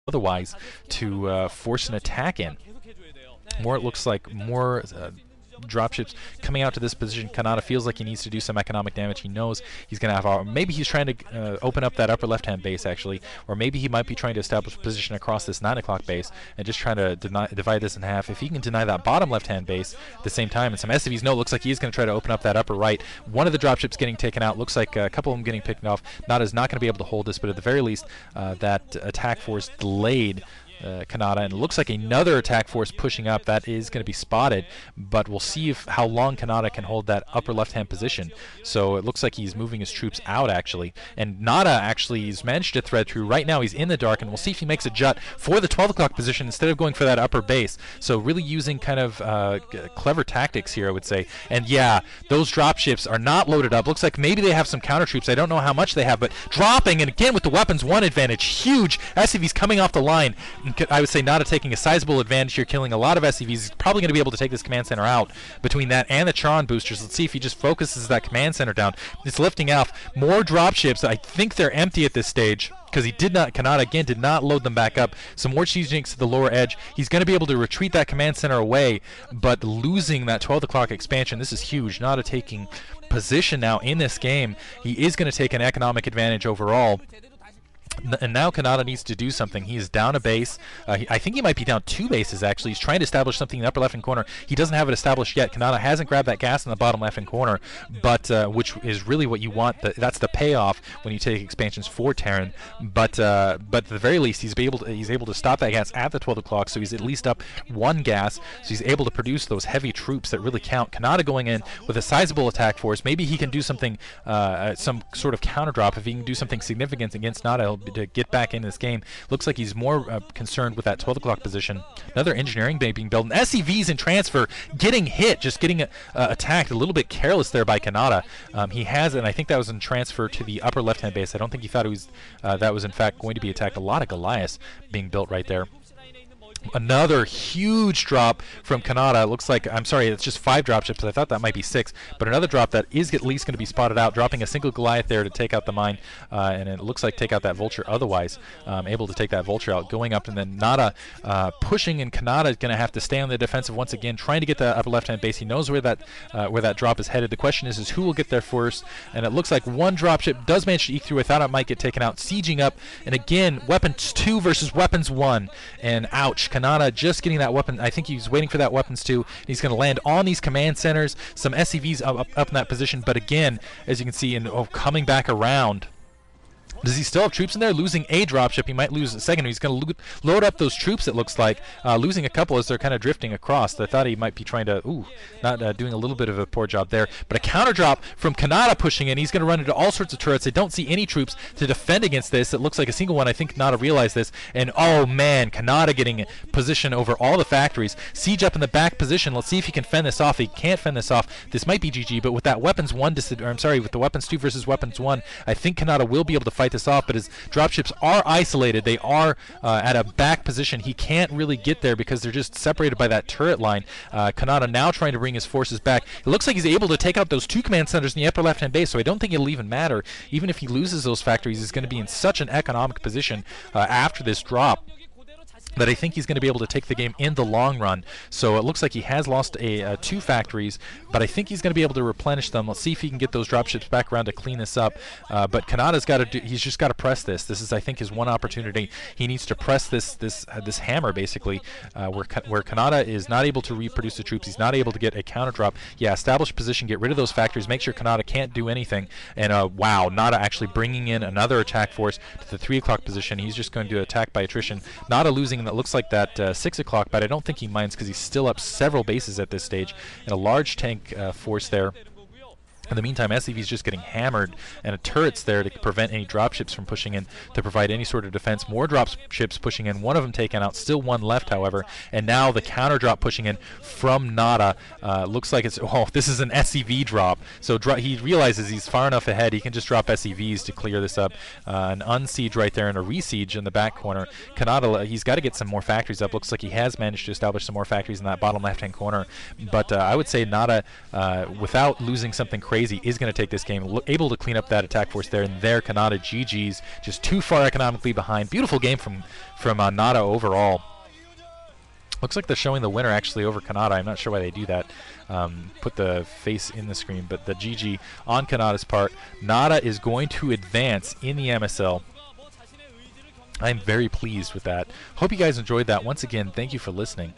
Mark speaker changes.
Speaker 1: otherwise to force an attack in. More, it looks like more dropships coming out to this position. Kanata feels like he needs to do some economic damage. He knows he's going to have, maybe he's trying to open up that upper left-hand base actually, or maybe he might be trying to establish a position across this 9 o'clock base and just trying to divide this in half. If he can deny that bottom left-hand base at the same time, and some SCVs, no, it looks like he's going to try to open up that upper right. One of the dropships getting taken out. Looks like a couple of them getting picked off. Nada's not going to be able to hold this, but at the very least, that attack force delayed Kanata, and it looks like another attack force pushing up. That is going to be spotted, but we'll see how long Kanata can hold that upper left-hand position. So it looks like he's moving his troops out, actually. And Nada actually has managed to thread through. Right now he's in the dark, and we'll see if he makes a jut for the 12 o'clock position instead of going for that upper base. So really using kind of clever tactics here, I would say. And yeah, those dropships are not loaded up. Looks like maybe they have some counter troops. I don't know how much they have, but dropping, and again with the weapons 1 advantage. Huge SCVs coming off the line. I would say Nada taking a sizable advantage here, killing a lot of SCVs. He's probably going to be able to take this command center out between that and the Charon boosters. Let's see if he just focuses that command center down. It's lifting off more dropships. I think they're empty at this stage because he did not, Kanata again did not load them back up. Some more cheese jinks to the lower edge. He's going to be able to retreat that command center away, but losing that 12 o'clock expansion. This is huge. Nada taking position now in this game. He is going to take an economic advantage overall. And now Kanata needs to do something. He is down a base. I think he might be down 2 bases, actually. He's trying to establish something in the upper left-hand corner. He doesn't have it established yet. Kanata hasn't grabbed that gas in the bottom left-hand corner, but which is really what you want. That's the payoff when you take expansions for Terran. But at the very least, he's able to stop that gas at the 12 o'clock, so he's at least up 1 gas. So he's able to produce those heavy troops that really count. Kanata going in with a sizable attack force. Maybe he can do something, some sort of counter drop. If he can do something significant against Nada, to get back in this game. Looks like he's more concerned with that 12 o'clock position. Another engineering bay being built. And SCVs in transfer getting hit, just getting attacked. A little bit careless there by Kanata. He has, and I think that was in transfer to the upper left-hand base. I don't think he thought it was that was in fact going to be attacked. A lot of Goliaths being built right there. Another huge drop from Kanata. It looks like, I'm sorry, it's just 5 dropships. I thought that might be 6, but another drop that is at least going to be spotted out, dropping a single Goliath there to take out the mine, and it looks like take out that vulture otherwise. Able to take that vulture out, going up, and then Nada pushing, and Kanata is going to have to stay on the defensive once again, trying to get the upper left-hand base. He knows where that drop is headed. The question is who will get there first, and it looks like one dropship does manage to eke through. I thought it might get taken out, sieging up, and again, weapons 2 versus weapons 1, and ouch. Kanata just getting that weapon. I think he's waiting for that weapons 2. And he's going to land on these command centers. Some SCVs up in that position, but again, as you can see, coming back around. Does he still have troops in there? Losing a dropship. He might lose a second. He's going to load up those troops, it looks like. Losing a couple as they're kind of drifting across. I thought he might be trying to, not doing a little bit of a poor job there. But a counter drop from Kanata pushing in. He's going to run into all sorts of turrets. I don't see any troops to defend against this. It looks like a single one. I think Kanata realized this. And oh man, Kanata getting position over all the factories. Siege up in the back position. Let's see if he can fend this off. He can't fend this off. This might be GG, but with that weapons 1, with the weapons 2 versus weapons 1, I think Kanata will be able to fight this off, but his dropships are isolated. They are at a back position. He can't really get there because they're just separated by that turret line. Kanata now trying to bring his forces back. It looks like he's able to take out those 2 command centers in the upper left-hand base, so I don't think it'll even matter. Even if he loses those factories, he's going to be in such an economic position after this drop that I think he's going to be able to take the game in the long run. So it looks like he has lost 2 factories, but I think he's going to be able to replenish them. Let's see if he can get those dropships back around to clean this up. But Kanata's got to he's just got to press this. This is, I think, his one opportunity. He needs to press this hammer, basically, where Kanata is not able to reproduce the troops. He's not able to get a counter drop. Yeah, establish position, get rid of those factories, make sure Kanata can't do anything. And wow, Nada actually bringing in another attack force to the 3 o'clock position. He's just going to attack by attrition. Nada losing that looks like that 6 o'clock, but I don't think he minds because he's still up several bases at this stage, and a large tank force there. In the meantime, SCV's just getting hammered, and a turret's there to prevent any dropships from pushing in to provide any sort of defense. More dropships pushing in, one of them taken out, still 1 left, however, and now the counter drop pushing in from Nada. Looks like it's, this is an SCV drop, so he realizes he's far enough ahead, he can just drop SCVs to clear this up. An unsiege right there and a resiege in the back corner. Kanata, he's got to get some more factories up. Looks like he has managed to establish some more factories in that bottom left-hand corner, but I would say Nada, without losing something crazy, crazy, is going to take this game. Able to clean up that attack force there, and there Kanata GG's, just too far economically behind. Beautiful game from Nada overall. Looks like they're showing the winner actually over Kanata. I'm not sure why they do that. Put the face in the screen, but the GG on Kanata's part. Nada is going to advance in the MSL. I'm very pleased with that. Hope you guys enjoyed that. Once again, thank you for listening.